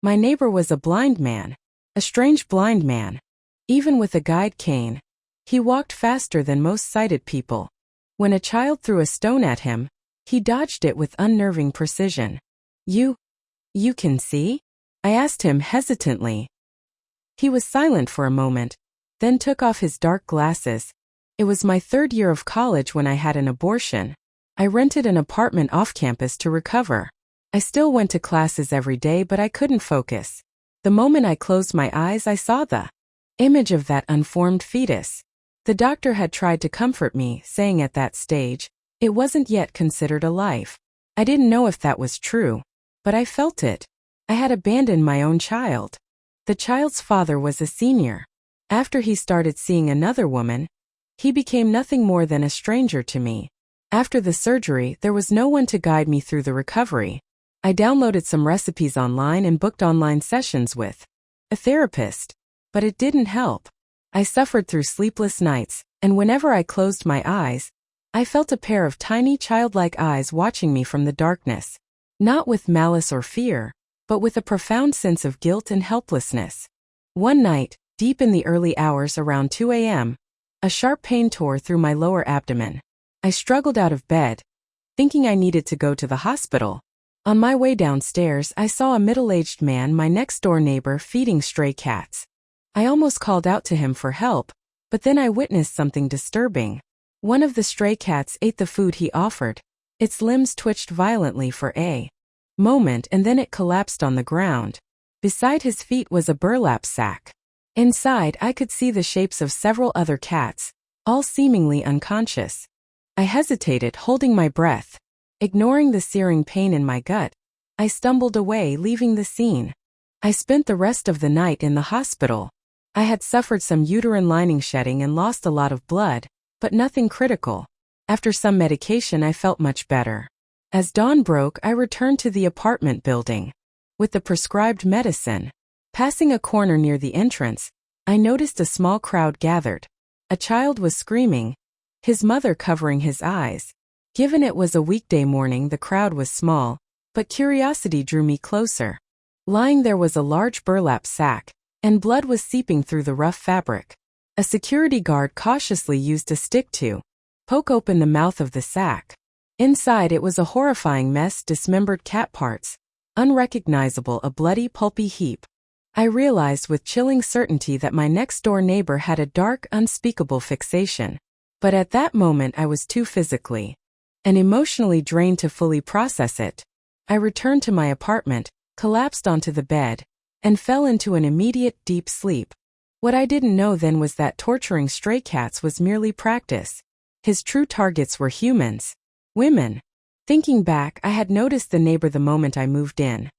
My neighbor was a blind man. A strange blind man. Even with a guide cane, he walked faster than most sighted people. When a child threw a stone at him, he dodged it with unnerving precision. You can see?" I asked him hesitantly. He was silent for a moment, then took off his dark glasses. It was my 3rd year of college when I had an abortion. I rented an apartment off campus to recover. I still went to classes every day, but I couldn't focus. The moment I closed my eyes, I saw the image of that unformed fetus. The doctor had tried to comfort me, saying at that stage, it wasn't yet considered a life. I didn't know if that was true, but I felt it. I had abandoned my own child. The child's father was a senior. After he started seeing another woman, he became nothing more than a stranger to me. After the surgery, there was no one to guide me through the recovery. I downloaded some recipes online and booked online sessions with a therapist, but it didn't help. I suffered through sleepless nights, and whenever I closed my eyes, I felt a pair of tiny childlike eyes watching me from the darkness. Not with malice or fear, but with a profound sense of guilt and helplessness. One night, deep in the early hours around 2 a.m., a sharp pain tore through my lower abdomen. I struggled out of bed, thinking I needed to go to the hospital. On my way downstairs, I saw a middle-aged man, my next-door neighbor, feeding stray cats. I almost called out to him for help, but then I witnessed something disturbing. One of the stray cats ate the food he offered. Its limbs twitched violently for a moment, and then it collapsed on the ground. Beside his feet was a burlap sack. Inside, I could see the shapes of several other cats, all seemingly unconscious. I hesitated, holding my breath. Ignoring the searing pain in my gut, I stumbled away, leaving the scene. I spent the rest of the night in the hospital. I had suffered some uterine lining shedding and lost a lot of blood, but nothing critical. After some medication, I felt much better. As dawn broke, I returned to the apartment building with the prescribed medicine. Passing a corner near the entrance, I noticed a small crowd gathered. A child was screaming, his mother covering his eyes. Given it was a weekday morning, the crowd was small, but curiosity drew me closer. Lying there was a large burlap sack, and blood was seeping through the rough fabric. A security guard cautiously used a stick to poke open the mouth of the sack. Inside, it was a horrifying mess: dismembered cat parts, unrecognizable, a bloody, pulpy heap. I realized with chilling certainty that my next-door neighbor had a dark, unspeakable fixation. But at that moment, I was too physically and emotionally drained to fully process it. I returned to my apartment, collapsed onto the bed, and fell into an immediate, deep sleep. What I didn't know then was that torturing stray cats was merely practice. His true targets were humans. Women. Thinking back, I had noticed the neighbor the moment I moved in.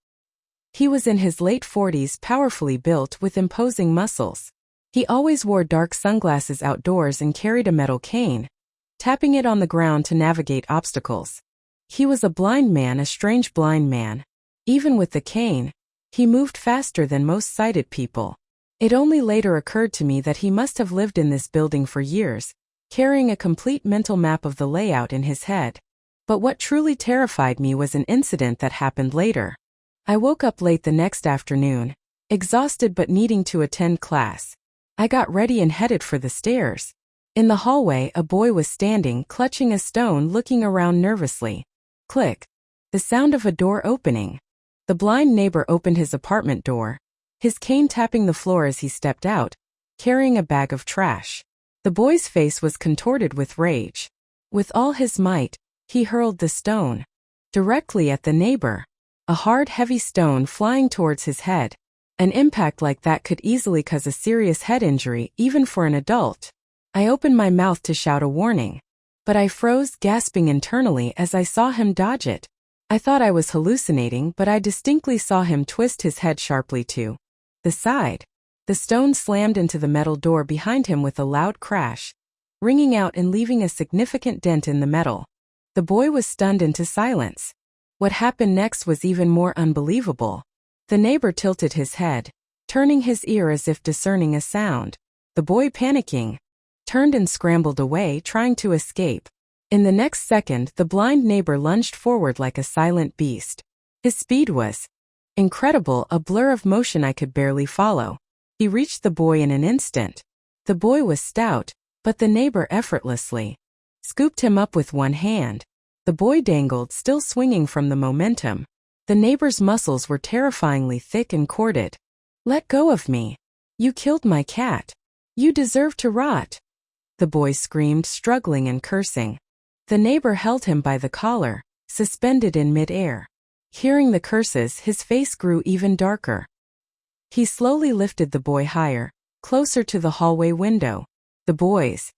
He was in his late 40s, powerfully built, with imposing muscles. He always wore dark sunglasses outdoors and carried a metal cane, tapping it on the ground to navigate obstacles. He was a blind man, a strange blind man. Even with the cane, he moved faster than most sighted people. It only later occurred to me that he must have lived in this building for years, carrying a complete mental map of the layout in his head. But what truly terrified me was an incident that happened later. I woke up late the next afternoon, exhausted but needing to attend class. I got ready and headed for the stairs. In the hallway, a boy was standing, clutching a stone, looking around nervously. Click. The sound of a door opening. The blind neighbor opened his apartment door, his cane tapping the floor as he stepped out, carrying a bag of trash. The boy's face was contorted with rage. With all his might, he hurled the stone directly at the neighbor. A hard, heavy stone flying towards his head. An impact like that could easily cause a serious head injury, even for an adult. I opened my mouth to shout a warning, but I froze, gasping internally as I saw him dodge it. I thought I was hallucinating, but I distinctly saw him twist his head sharply to the side. The stone slammed into the metal door behind him with a loud crash, ringing out and leaving a significant dent in the metal. The boy was stunned into silence. What happened next was even more unbelievable. The neighbor tilted his head, turning his ear as if discerning a sound. The boy, panicking, turned and scrambled away, trying to escape. In the next second, the blind neighbor lunged forward like a silent beast. His speed was Incredible, a blur of motion I could barely follow. He reached the boy in an instant. The boy was stout, but the neighbor effortlessly scooped him up with one hand. The boy dangled, still swinging from the momentum. The neighbor's muscles were terrifyingly thick and corded. "Let go of me. You killed my cat. You deserve to rot," the boy screamed, struggling and cursing. The neighbor held him by the collar, suspended in mid-air. Hearing the curses, his face grew even darker. He slowly lifted the boy higher, closer to the hallway window. The boy's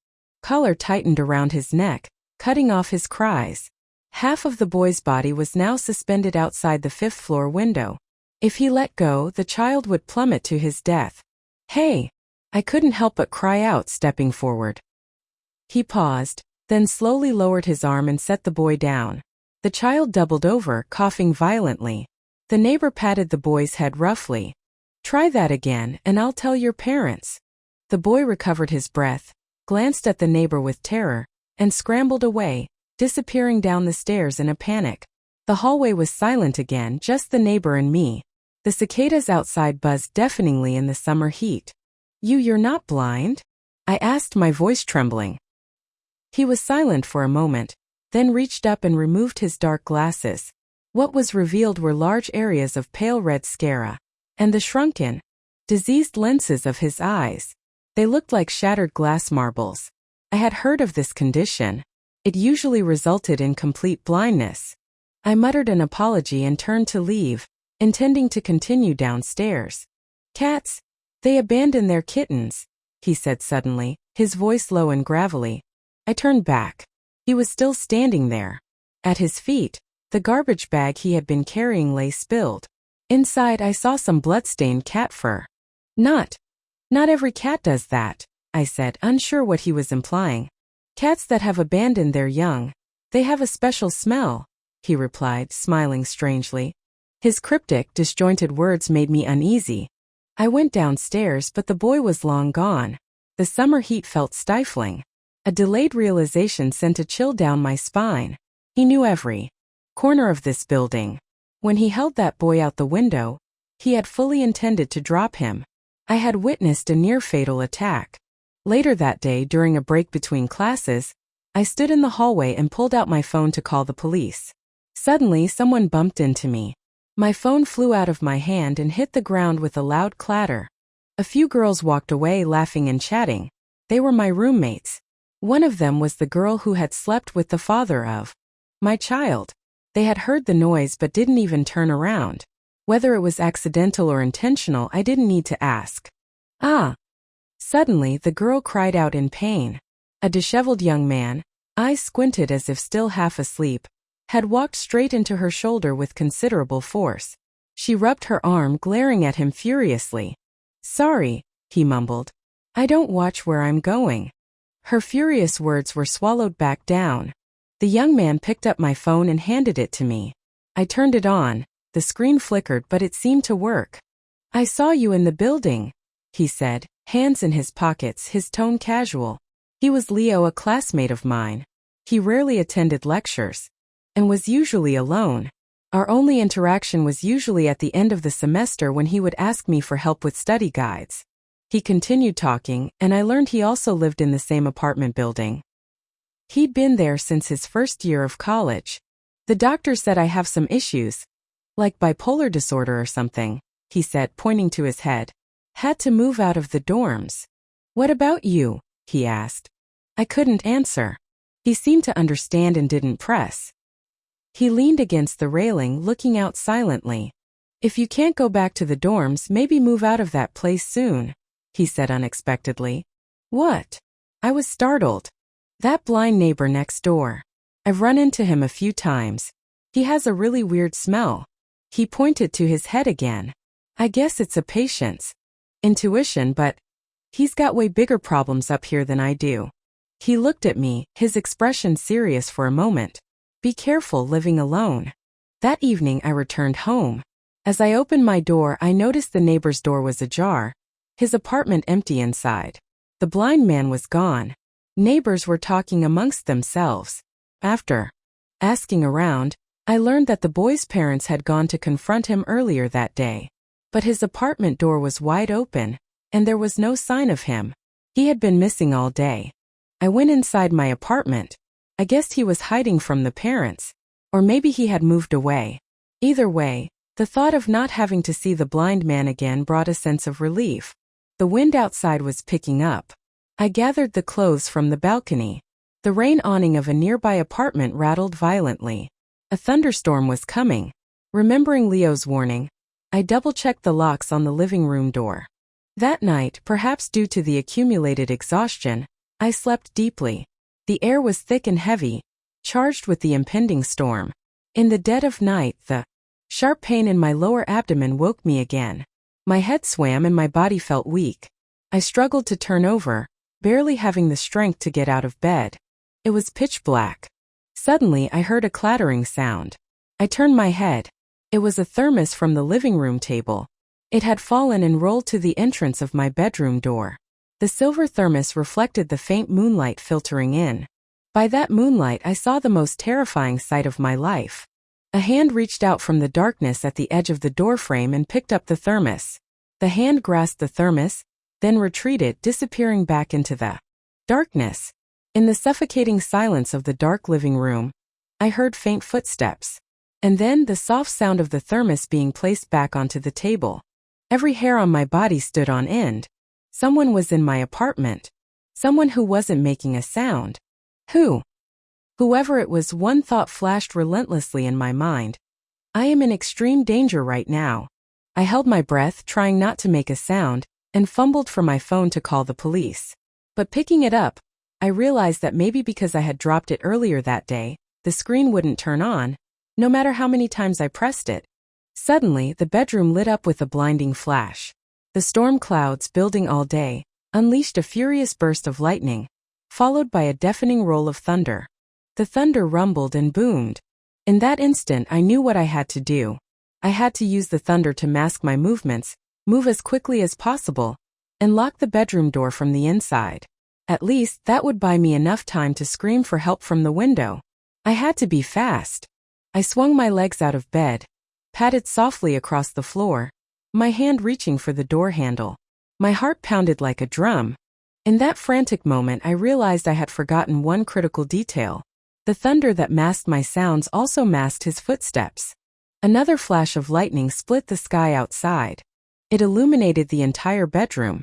collar tightened around his neck, cutting off his cries. Half of the boy's body was now suspended outside the fifth-floor window. If he let go, the child would plummet to his death. "Hey!" I couldn't help but cry out, stepping forward. He paused, then slowly lowered his arm and set the boy down. The child doubled over, coughing violently. The neighbor patted the boy's head roughly. "Try that again, and I'll tell your parents." The boy recovered his breath, glanced at the neighbor with terror, and scrambled away, disappearing down the stairs in a panic. The hallway was silent again, just the neighbor and me. The cicadas outside buzzed deafeningly in the summer heat. You're not blind?" I asked, my voice trembling. He was silent for a moment, then reached up and removed his dark glasses. What was revealed were large areas of pale red sclera, and the shrunken, diseased lenses of his eyes. They looked like shattered glass marbles. I had heard of this condition. It usually resulted in complete blindness. I muttered an apology and turned to leave, intending to continue downstairs. "Cats, they abandon their kittens," he said suddenly, his voice low and gravelly. I turned back. He was still standing there. At his feet, the garbage bag he had been carrying lay spilled. Inside, I saw some blood-stained cat fur. Not every cat does that," I said, unsure what he was implying. "Cats that have abandoned their young, they have a special smell," he replied, smiling strangely. His cryptic, disjointed words made me uneasy. I went downstairs, but the boy was long gone. The summer heat felt stifling. A delayed realization sent a chill down my spine. He knew every corner of this building. When he held that boy out the window, he had fully intended to drop him. I had witnessed a near-fatal attack. Later that day, during a break between classes, I stood in the hallway and pulled out my phone to call the police. Suddenly, someone bumped into me. My phone flew out of my hand and hit the ground with a loud clatter. A few girls walked away, laughing and chatting. They were my roommates. One of them was the girl who had slept with the father of my child. They had heard the noise but didn't even turn around. Whether it was accidental or intentional, I didn't need to ask. "Ah!" Suddenly, the girl cried out in pain. A disheveled young man, eyes squinted as if still half asleep, had walked straight into her shoulder with considerable force. She rubbed her arm, glaring at him furiously. "Sorry," he mumbled. "I don't watch where I'm going." Her furious words were swallowed back down. The young man picked up my phone and handed it to me. I turned it on. The screen flickered, but it seemed to work. "I saw you in the building," he said, hands in his pockets, his tone casual. He was Leo, a classmate of mine. He rarely attended lectures, and was usually alone. Our only interaction was usually at the end of the semester when he would ask me for help with study guides. He continued talking, and I learned he also lived in the same apartment building. He'd been there since his first year of college. "The doctor said I have some issues, like bipolar disorder or something," he said, pointing to his head. "Had to move out of the dorms." "What about you?" he asked. I couldn't answer. He seemed to understand and didn't press. He leaned against the railing, looking out silently. "If you can't go back to the dorms, maybe move out of that place soon," he said unexpectedly. "What?" I was startled. "That blind neighbor next door. I've run into him a few times. He has a really weird smell." He pointed to his head again. "I guess it's a patient's intuition, but he's got way bigger problems up here than I do." He looked at me, his expression serious for a moment. "Be careful living alone." That evening I returned home. As I opened my door, I noticed the neighbor's door was ajar, his apartment empty inside. The blind man was gone. Neighbors were talking amongst themselves. After asking around, I learned that the boy's parents had gone to confront him earlier that day. But his apartment door was wide open, and there was no sign of him. He had been missing all day. I went inside my apartment. I guessed he was hiding from the parents. Or maybe he had moved away. Either way, the thought of not having to see the blind man again brought a sense of relief. The wind outside was picking up. I gathered the clothes from the balcony. The rain awning of a nearby apartment rattled violently. A thunderstorm was coming. Remembering Leo's warning, I double-checked the locks on the living room door. That night, perhaps due to the accumulated exhaustion, I slept deeply. The air was thick and heavy, charged with the impending storm. In the dead of night, the sharp pain in my lower abdomen woke me again. My head swam and my body felt weak. I struggled to turn over, barely having the strength to get out of bed. It was pitch black. Suddenly, I heard a clattering sound. I turned my head. It was a thermos from the living room table. It had fallen and rolled to the entrance of my bedroom door. The silver thermos reflected the faint moonlight filtering in. By that moonlight, I saw the most terrifying sight of my life. A hand reached out from the darkness at the edge of the doorframe and picked up the thermos. The hand grasped the thermos, then retreated, disappearing back into the darkness. In the suffocating silence of the dark living room, I heard faint footsteps. And then the soft sound of the thermos being placed back onto the table. Every hair on my body stood on end. Someone was in my apartment. Someone who wasn't making a sound. Who? Whoever it was, one thought flashed relentlessly in my mind. I am in extreme danger right now. I held my breath, trying not to make a sound, and fumbled for my phone to call the police. But picking it up, I realized that maybe because I had dropped it earlier that day, the screen wouldn't turn on, no matter how many times I pressed it. Suddenly, the bedroom lit up with a blinding flash. The storm clouds, building all day, unleashed a furious burst of lightning, followed by a deafening roll of thunder. The thunder rumbled and boomed. In that instant, I knew what I had to do. I had to use the thunder to mask my movements, move as quickly as possible, and lock the bedroom door from the inside. At least, that would buy me enough time to scream for help from the window. I had to be fast. I swung my legs out of bed, padded softly across the floor, my hand reaching for the door handle. My heart pounded like a drum. In that frantic moment, I realized I had forgotten one critical detail. The thunder that masked my sounds also masked his footsteps. Another flash of lightning split the sky outside. It illuminated the entire bedroom,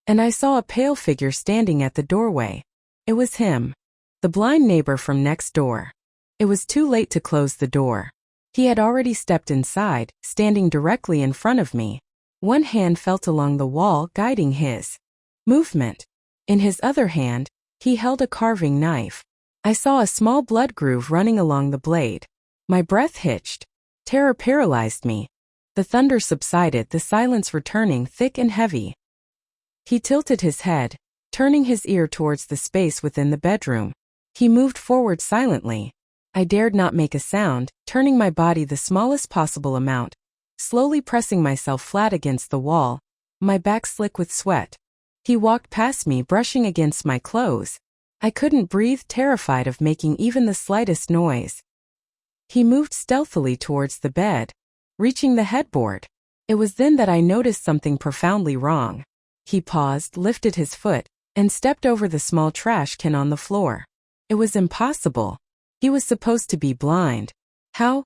and I saw a pale figure standing at the doorway. It was him, the blind neighbor from next door. It was too late to close the door. He had already stepped inside, standing directly in front of me. One hand felt along the wall, guiding his movement. In his other hand, he held a carving knife. I saw a small blood groove running along the blade. My breath hitched. Terror paralyzed me. The thunder subsided, the silence returning thick and heavy. He tilted his head, turning his ear towards the space within the bedroom. He moved forward silently. I dared not make a sound, turning my body the smallest possible amount, slowly pressing myself flat against the wall, my back slick with sweat. He walked past me, brushing against my clothes. I couldn't breathe, terrified of making even the slightest noise. He moved stealthily towards the bed, reaching the headboard. It was then that I noticed something profoundly wrong. He paused, lifted his foot, and stepped over the small trash can on the floor. It was impossible. He was supposed to be blind. How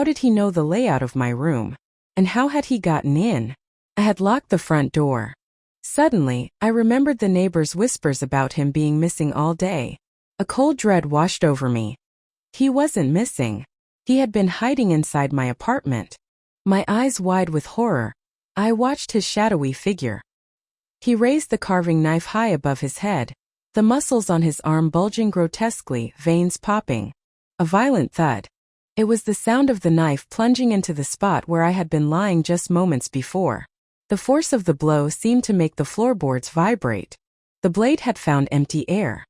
did he know the layout of my room? And how had he gotten in? I had locked the front door. Suddenly, I remembered the neighbor's whispers about him being missing all day. A cold dread washed over me. He wasn't missing. He had been hiding inside my apartment. My eyes wide with horror, I watched his shadowy figure. He raised the carving knife high above his head, the muscles on his arm bulging grotesquely, veins popping. A violent thud. It was the sound of the knife plunging into the spot where I had been lying just moments before. The force of the blow seemed to make the floorboards vibrate. The blade had found empty air.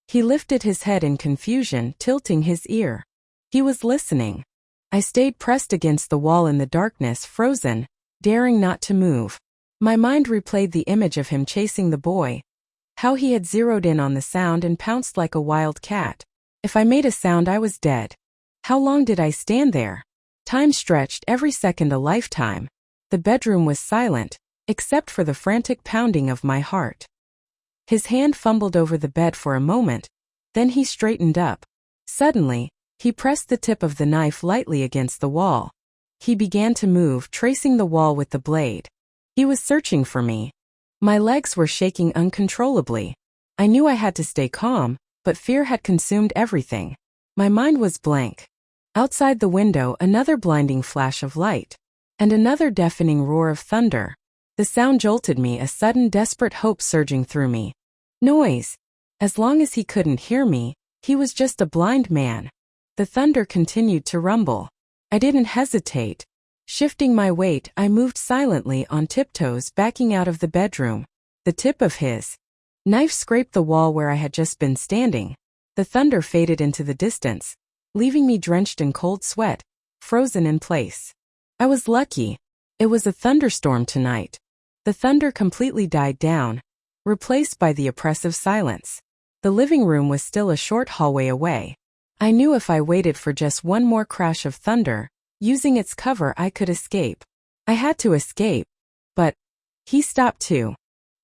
He lifted his head in confusion, tilting his ear. He was listening. I stayed pressed against the wall in the darkness, frozen, daring not to move. My mind replayed the image of him chasing the boy, how he had zeroed in on the sound and pounced like a wild cat. If I made a sound, I was dead. How long did I stand there? Time stretched, every second a lifetime. The bedroom was silent, except for the frantic pounding of my heart. His hand fumbled over the bed for a moment, then he straightened up. Suddenly, he pressed the tip of the knife lightly against the wall. He began to move, tracing the wall with the blade. He was searching for me. My legs were shaking uncontrollably. I knew I had to stay calm, but fear had consumed everything. My mind was blank. Outside the window, another blinding flash of light, and another deafening roar of thunder. The sound jolted me, a sudden desperate hope surging through me. Noise. As long as he couldn't hear me, he was just a blind man. The thunder continued to rumble. I didn't hesitate. Shifting my weight, I moved silently on tiptoes, backing out of the bedroom. The tip of his knife scraped the wall where I had just been standing. The thunder faded into the distance, leaving me drenched in cold sweat, frozen in place. I was lucky. It was a thunderstorm tonight. The thunder completely died down, replaced by the oppressive silence. The living room was still a short hallway away. I knew if I waited for just one more crash of thunder, using its cover, I could escape. I had to escape. But he stopped too.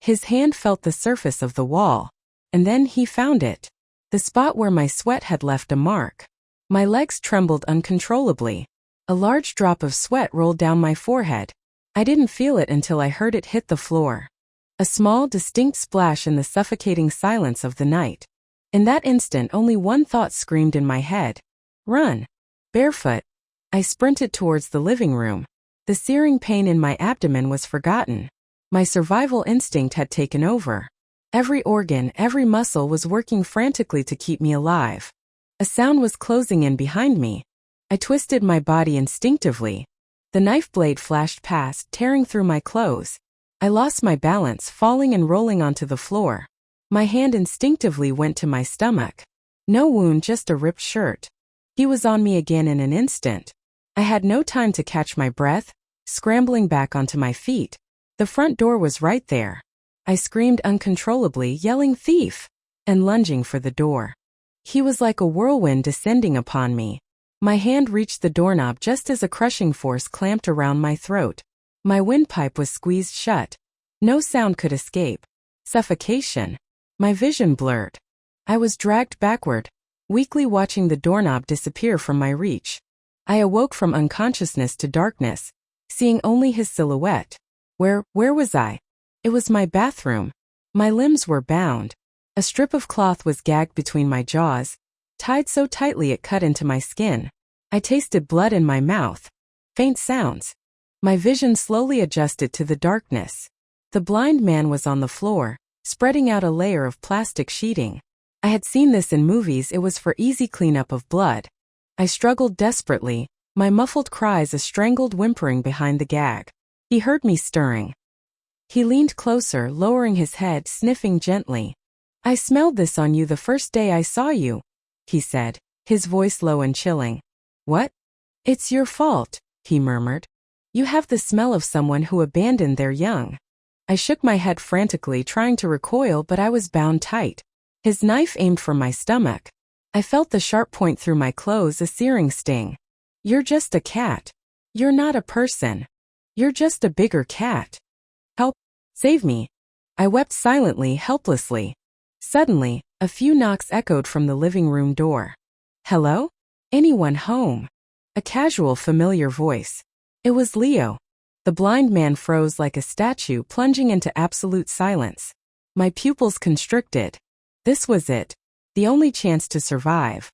His hand felt the surface of the wall, and then he found it. The spot where my sweat had left a mark. My legs trembled uncontrollably. A large drop of sweat rolled down my forehead. I didn't feel it until I heard it hit the floor. A small, distinct splash in the suffocating silence of the night. In that instant, only one thought screamed in my head. Run. Barefoot. I sprinted towards the living room. The searing pain in my abdomen was forgotten. My survival instinct had taken over. Every organ, every muscle was working frantically to keep me alive. A sound was closing in behind me. I twisted my body instinctively. The knife blade flashed past, tearing through my clothes. I lost my balance, falling and rolling onto the floor. My hand instinctively went to my stomach. No wound, just a ripped shirt. He was on me again in an instant. I had no time to catch my breath, scrambling back onto my feet. The front door was right there. I screamed uncontrollably, yelling "Thief!" and lunging for the door. He was like a whirlwind descending upon me. My hand reached the doorknob just as a crushing force clamped around my throat. My windpipe was squeezed shut. No sound could escape. Suffocation. My vision blurred. I was dragged backward, weakly watching the doorknob disappear from my reach. I awoke from unconsciousness to darkness, seeing only his silhouette. Where was I? It was my bathroom. My limbs were bound. A strip of cloth was gagged between my jaws, tied so tightly it cut into my skin. I tasted blood in my mouth. Faint sounds. My vision slowly adjusted to the darkness. The blind man was on the floor, spreading out a layer of plastic sheeting. I had seen this in movies. It was for easy cleanup of blood. I struggled desperately, my muffled cries a strangled whimpering behind the gag. He heard me stirring. He leaned closer, lowering his head, sniffing gently. "I smelled this on you the first day I saw you," he said, his voice low and chilling. "What?" "It's your fault," he murmured. "You have the smell of someone who abandoned their young." I shook my head frantically, trying to recoil, but I was bound tight. His knife aimed for my stomach. I felt the sharp point through my clothes, a searing sting. "You're just a cat. You're not a person. You're just a bigger cat. Help. Save me." I wept silently, helplessly. Suddenly, a few knocks echoed from the living room door. "Hello? Anyone home?" A casual, familiar voice. It was Leo. The blind man froze like a statue, plunging into absolute silence. My pupils constricted. This was it. The only chance to survive.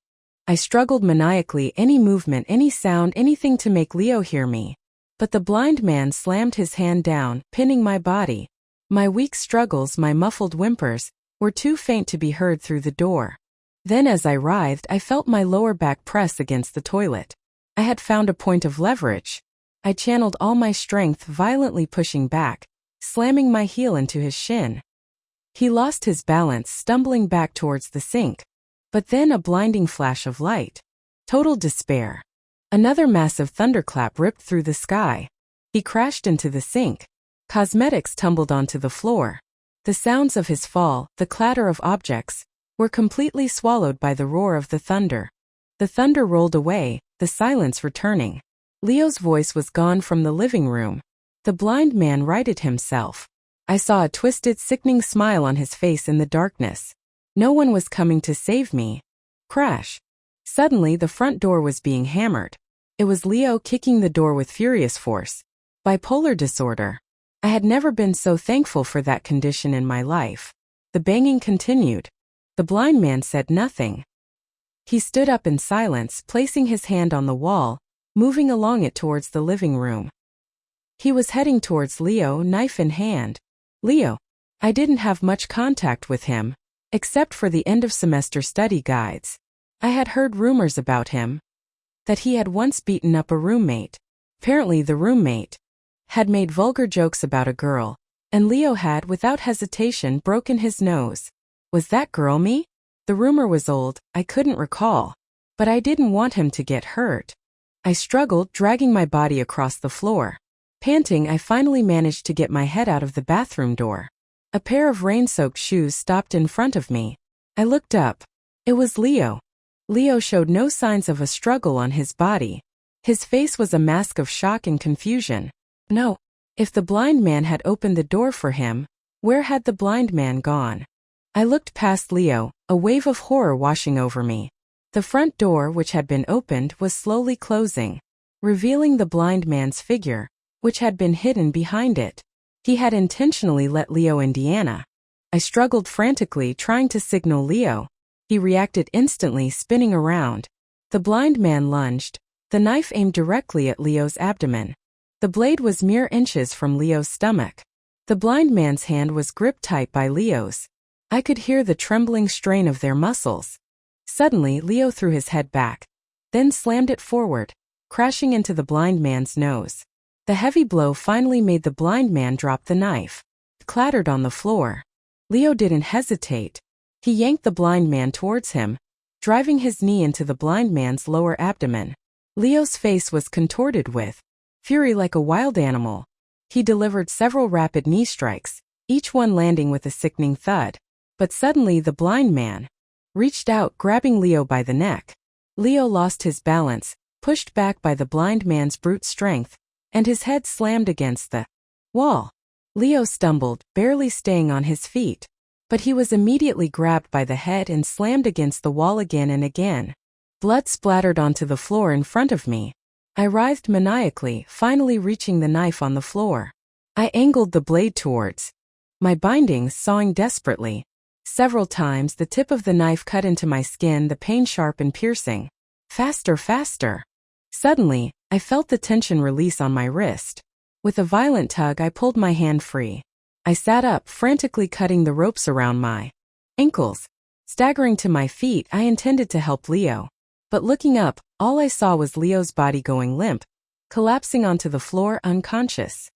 I struggled maniacally, any movement, any sound, anything to make Leo hear me. But the blind man slammed his hand down, pinning my body. My weak struggles, my muffled whimpers, were too faint to be heard through the door. Then as I writhed, I felt my lower back press against the toilet. I had found a point of leverage. I channeled all my strength, violently pushing back, slamming my heel into his shin. He lost his balance, stumbling back towards the sink. But then a blinding flash of light. Total despair. Another massive thunderclap ripped through the sky. He crashed into the sink. Cosmetics tumbled onto the floor. The sounds of his fall, the clatter of objects, were completely swallowed by the roar of the thunder. The thunder rolled away, the silence returning. Leo's voice was gone from the living room. The blind man righted himself. I saw a twisted, sickening smile on his face in the darkness. No one was coming to save me. Crash. Suddenly the front door was being hammered. It was Leo kicking the door with furious force. Bipolar disorder. I had never been so thankful for that condition in my life. The banging continued. The blind man said nothing. He stood up in silence, placing his hand on the wall, moving along it towards the living room. He was heading towards Leo, knife in hand. Leo. I didn't have much contact with him, except for the end-of-semester study guides. I had heard rumors about him, that he had once beaten up a roommate. Apparently the roommate had made vulgar jokes about a girl, and Leo had, without hesitation, broken his nose. Was that girl me? The rumor was old, I couldn't recall. But I didn't want him to get hurt. I struggled, dragging my body across the floor. Panting, I finally managed to get my head out of the bathroom door. A pair of rain-soaked shoes stopped in front of me. I looked up. It was Leo. Leo showed no signs of a struggle on his body. His face was a mask of shock and confusion. No. If the blind man had opened the door for him, where had the blind man gone? I looked past Leo, a wave of horror washing over me. The front door, which had been opened, was slowly closing, revealing the blind man's figure, which had been hidden behind it. He had intentionally let Leo Indiana. I struggled frantically, trying to signal Leo. He reacted instantly, spinning around. The blind man lunged, the knife aimed directly at Leo's abdomen. The blade was mere inches from Leo's stomach. The blind man's hand was gripped tight by Leo's. I could hear the trembling strain of their muscles. Suddenly, Leo threw his head back, then slammed it forward, crashing into the blind man's nose. The heavy blow finally made the blind man drop the knife. It clattered on the floor. Leo didn't hesitate. He yanked the blind man towards him, driving his knee into the blind man's lower abdomen. Leo's face was contorted with fury like a wild animal. He delivered several rapid knee strikes, each one landing with a sickening thud. But suddenly the blind man reached out, grabbing Leo by the neck. Leo lost his balance, pushed back by the blind man's brute strength, and his head slammed against the wall. Leo stumbled, barely staying on his feet. But he was immediately grabbed by the head and slammed against the wall again and again. Blood splattered onto the floor in front of me. I writhed maniacally, finally reaching the knife on the floor. I angled the blade towards my bindings, sawing desperately. Several times the tip of the knife cut into my skin, the pain sharp and piercing. Faster, faster. Suddenly, I felt the tension release on my wrist. With a violent tug, I pulled my hand free. I sat up, frantically cutting the ropes around my ankles. Staggering to my feet, I intended to help Leo. But looking up, all I saw was Leo's body going limp, collapsing onto the floor unconscious.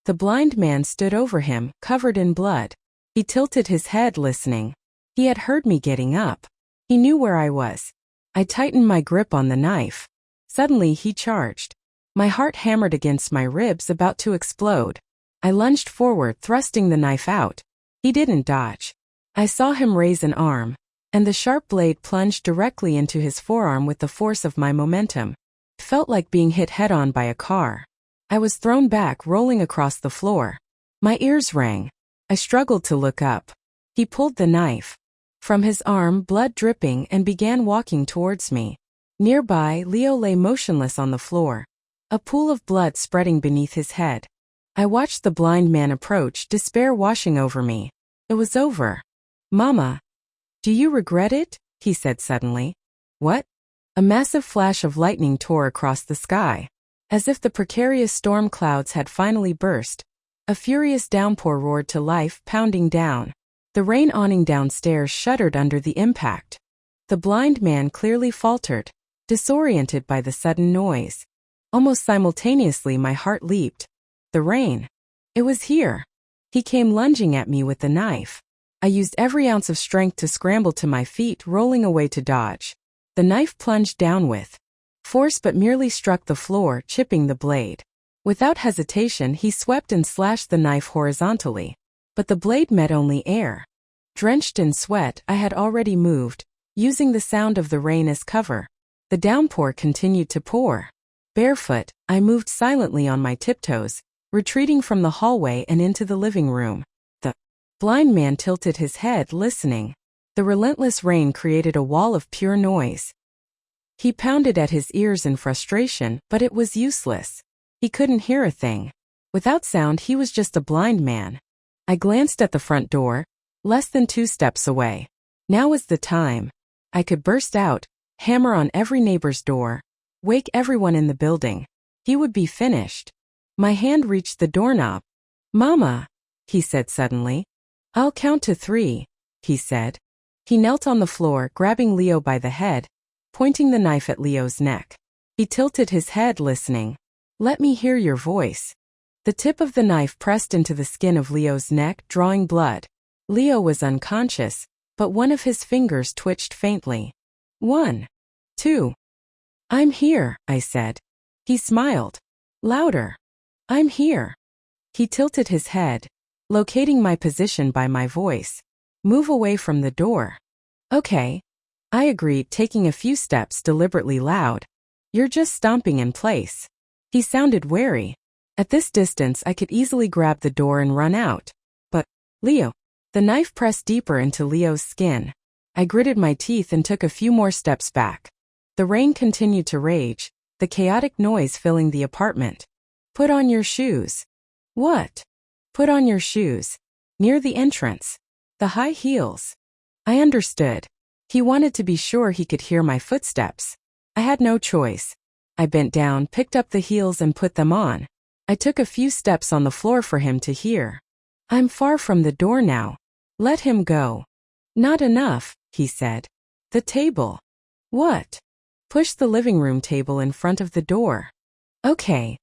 The blind man stood over him, covered in blood. He tilted his head, listening. He had heard me getting up. He knew where I was. I tightened my grip on the knife. Suddenly he charged. My heart hammered against my ribs, about to explode. I lunged forward, thrusting the knife out. He didn't dodge. I saw him raise an arm, and the sharp blade plunged directly into his forearm with the force of my momentum. It felt like being hit head-on by a car. I was thrown back, rolling across the floor. My ears rang. I struggled to look up. He pulled the knife from his arm, blood dripping, and began walking towards me. Nearby, Leo lay motionless on the floor, a pool of blood spreading beneath his head. I watched the blind man approach, despair washing over me. It was over. "Mama, do you regret it?" he said suddenly. "What?" A massive flash of lightning tore across the sky. As if the precarious storm clouds had finally burst, a furious downpour roared to life, pounding down. The rain awning downstairs shuddered under the impact. The blind man clearly faltered, disoriented by the sudden noise. Almost simultaneously my heart leaped. The rain. It was here. He came lunging at me with the knife. I used every ounce of strength to scramble to my feet, rolling away to dodge. The knife plunged down with force but merely struck the floor, chipping the blade. Without hesitation, he swept and slashed the knife horizontally. But the blade met only air. Drenched in sweat, I had already moved, using the sound of the rain as cover. The downpour continued to pour. Barefoot, I moved silently on my tiptoes, retreating from the hallway and into the living room. The blind man tilted his head, listening. The relentless rain created a wall of pure noise. He pounded at his ears in frustration, but it was useless. He couldn't hear a thing. Without sound, he was just a blind man. I glanced at the front door, less than 2 steps away. Now was the time. I could burst out, hammer on every neighbor's door, wake everyone in the building. He would be finished. My hand reached the doorknob. "Mama," he said suddenly. "I'll count to 3, he said. He knelt on the floor, grabbing Leo by the head, pointing the knife at Leo's neck. He tilted his head, listening. "Let me hear your voice." The tip of the knife pressed into the skin of Leo's neck, drawing blood. Leo was unconscious, but one of his fingers twitched faintly. 1, 2. "I'm here," I said. He smiled. Louder. "I'm here." He tilted his head, locating my position by my voice. "Move away from the door." "Okay," I agreed, taking a few steps, deliberately loud. "You're just stomping in place." He sounded wary. At this distance, I could easily grab the door and run out. But, Leo. The knife pressed deeper into Leo's skin. I gritted my teeth and took a few more steps back. The rain continued to rage, the chaotic noise filling the apartment. "Put on your shoes." "What?" "Put on your shoes. Near the entrance. The high heels." I understood. He wanted to be sure he could hear my footsteps. I had no choice. I bent down, picked up the heels and put them on. I took a few steps on the floor for him to hear. "I'm far from the door now. Let him go." "Not enough," he said. "The table." "What?" "Push the living room table in front of the door." "Okay."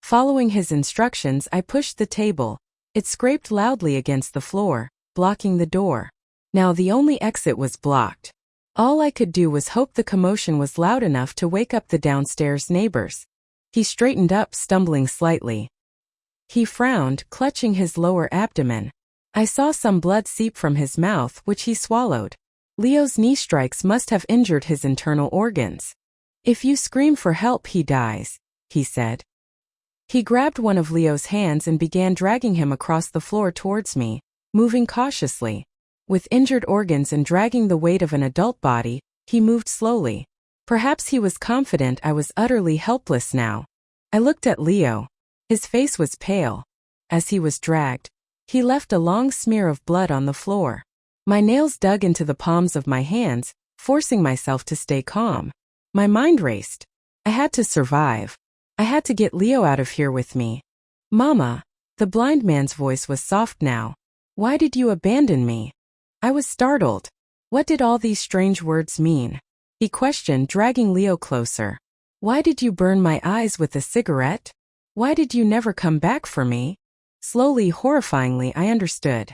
Following his instructions, I pushed the table. It scraped loudly against the floor, blocking the door. Now the only exit was blocked. All I could do was hope the commotion was loud enough to wake up the downstairs neighbors. He straightened up, stumbling slightly. He frowned, clutching his lower abdomen. I saw some blood seep from his mouth, which he swallowed. Leo's knee strikes must have injured his internal organs. "If you scream for help, he dies," he said. He grabbed one of Leo's hands and began dragging him across the floor towards me, moving cautiously. With injured organs and dragging the weight of an adult body, he moved slowly. Perhaps he was confident I was utterly helpless now. I looked at Leo. His face was pale. As he was dragged, he left a long smear of blood on the floor. My nails dug into the palms of my hands, forcing myself to stay calm. My mind raced. I had to survive. I had to get Leo out of here with me. "Mama," the blind man's voice was soft now. "Why did you abandon me?" I was startled. What did all these strange words mean? He questioned, dragging Leo closer. "Why did you burn my eyes with a cigarette? Why did you never come back for me?" Slowly, horrifyingly, I understood.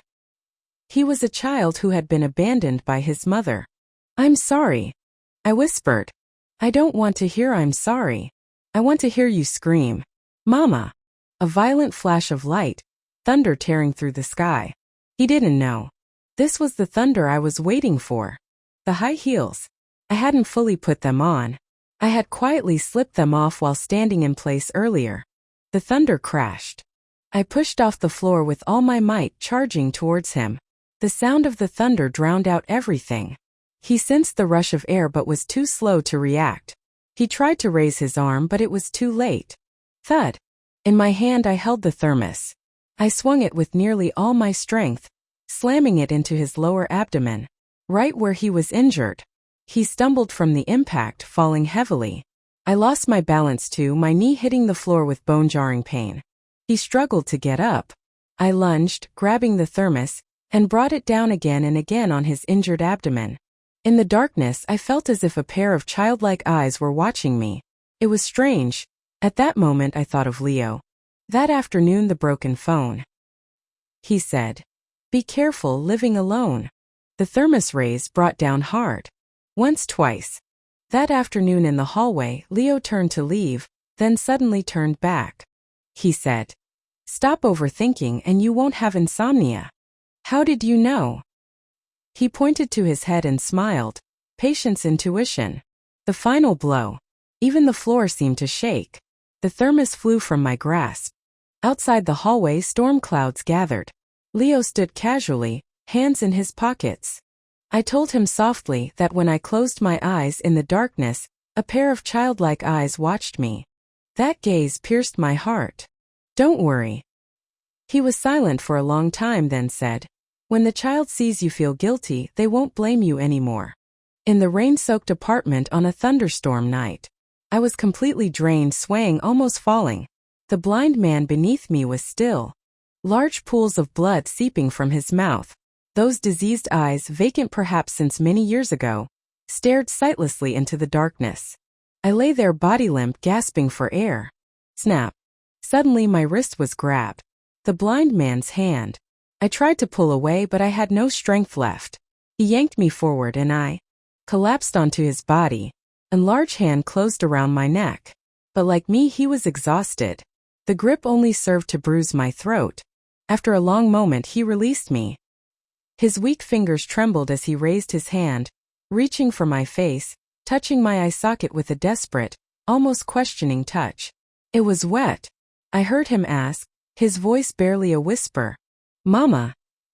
He was a child who had been abandoned by his mother. "I'm sorry," I whispered. "I don't want to hear I'm sorry. I want to hear you scream. Mama." A violent flash of light, thunder tearing through the sky. He didn't know. This was the thunder I was waiting for. The high heels. I hadn't fully put them on. I had quietly slipped them off while standing in place earlier. The thunder crashed. I pushed off the floor with all my might, charging towards him. The sound of the thunder drowned out everything. He sensed the rush of air but was too slow to react. He tried to raise his arm, but it was too late. Thud. In my hand I held the thermos. I swung it with nearly all my strength, slamming it into his lower abdomen, right where he was injured. He stumbled from the impact, falling heavily. I lost my balance too, my knee hitting the floor with bone-jarring pain. He struggled to get up. I lunged, grabbing the thermos, and brought it down again and again on his injured abdomen. In the darkness, I felt as if a pair of childlike eyes were watching me. It was strange. At that moment, I thought of Leo. That afternoon, the broken phone. He said, "Be careful living alone." The thermos rays brought down hard. Once, twice. That afternoon in the hallway, Leo turned to leave, then suddenly turned back. He said, "Stop overthinking and you won't have insomnia." "How did you know?" He pointed to his head and smiled. "Patient's intuition." The final blow. Even the floor seemed to shake. The thermos flew from my grasp. Outside the hallway, storm clouds gathered. Leo stood casually, hands in his pockets. I told him softly that when I closed my eyes in the darkness, a pair of childlike eyes watched me. That gaze pierced my heart. Don't worry. He was silent for a long time, then said, when the child sees you feel guilty, they won't blame you anymore. In the rain-soaked apartment on a thunderstorm night, I was completely drained, swaying, almost falling. The blind man beneath me was still. Large pools of blood seeping from his mouth. Those diseased eyes, vacant perhaps since many years ago, stared sightlessly into the darkness. I lay there, body limp, gasping for air. Snap. Suddenly my wrist was grabbed. The blind man's hand. I tried to pull away, but I had no strength left. He yanked me forward and I collapsed onto his body. A large hand closed around my neck. But like me, he was exhausted. The grip only served to bruise my throat. After a long moment, he released me. His weak fingers trembled as he raised his hand, reaching for my face, touching my eye socket with a desperate, almost questioning touch. It was wet. I heard him ask, his voice barely a whisper. Mama,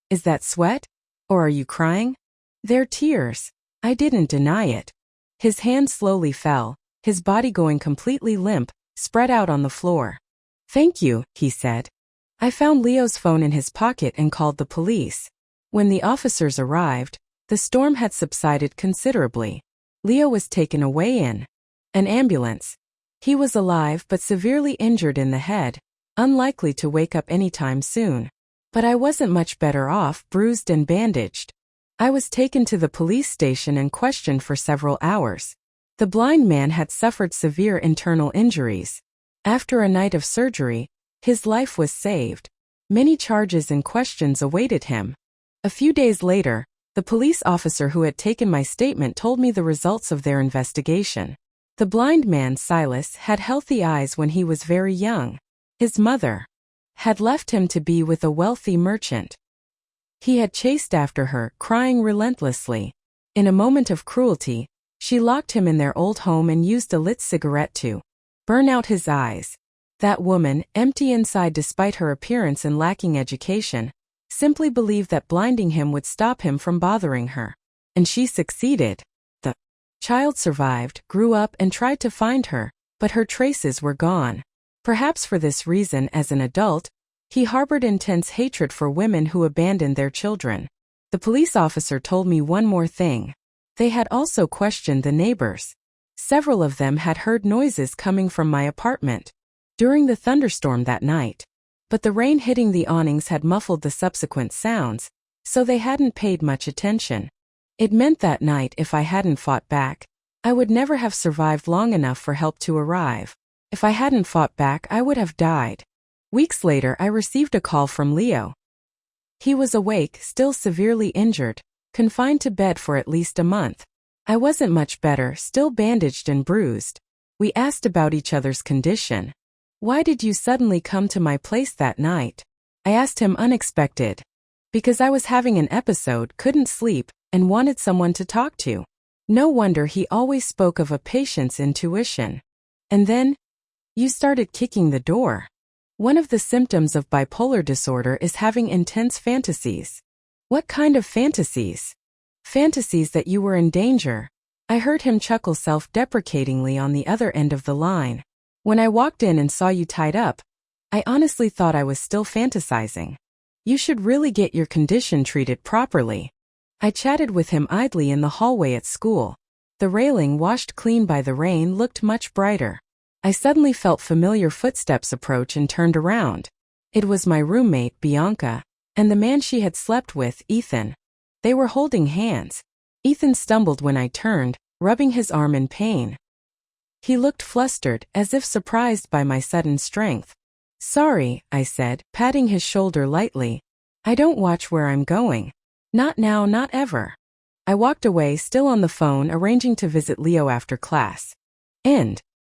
is that sweat? Or are you crying? They're tears. I didn't deny it. His hand slowly fell, his body going completely limp, spread out on the floor. Thank you, he said. I found Leo's phone in his pocket and called the police. When the officers arrived, the storm had subsided considerably. Leo was taken away in an ambulance. He was alive but severely injured in the head, unlikely to wake up anytime soon. But I wasn't much better off, bruised and bandaged. I was taken to the police station and questioned for several hours. The blind man had suffered severe internal injuries. After a night of surgery, his life was saved. Many charges and questions awaited him. A few days later, the police officer who had taken my statement told me the results of their investigation. The blind man, Silas, had healthy eyes when he was very young. His mother had left him to be with a wealthy merchant. He had chased after her, crying relentlessly. In a moment of cruelty, she locked him in their old home and used a lit cigarette to burn out his eyes. That woman, empty inside despite her appearance and lacking education, simply believed that blinding him would stop him from bothering her. And she succeeded. The child survived, grew up, and tried to find her, but her traces were gone. Perhaps for this reason, as an adult, he harbored intense hatred for women who abandoned their children. The police officer told me one more thing. They had also questioned the neighbors. Several of them had heard noises coming from my apartment during the thunderstorm that night. But the rain hitting the awnings had muffled the subsequent sounds, so they hadn't paid much attention. It meant that night, if I hadn't fought back, I would never have survived long enough for help to arrive. If I hadn't fought back, I would have died. Weeks later, I received a call from Leo. He was awake, still severely injured, confined to bed for at least a month. I wasn't much better, still bandaged and bruised. We asked about each other's condition. Why did you suddenly come to my place that night? I asked him unexpected. Because I was having an episode, couldn't sleep, and wanted someone to talk to. No wonder he always spoke of a patient's intuition. And then, you started kicking the door. One of the symptoms of bipolar disorder is having intense fantasies. What kind of fantasies? Fantasies that you were in danger. I heard him chuckle self-deprecatingly on the other end of the line. When I walked in and saw you tied up, I honestly thought I was still fantasizing. You should really get your condition treated properly. I chatted with him idly in the hallway at school. The railing, washed clean by the rain, looked much brighter. I suddenly felt familiar footsteps approach and turned around. It was my roommate, Bianca, and the man she had slept with, Ethan. They were holding hands. Ethan stumbled when I turned, rubbing his arm in pain. He looked flustered, as if surprised by my sudden strength. Sorry, I said, patting his shoulder lightly. I don't watch where I'm going. Not now, not ever. I walked away, still on the phone, arranging to visit Leo after class. End.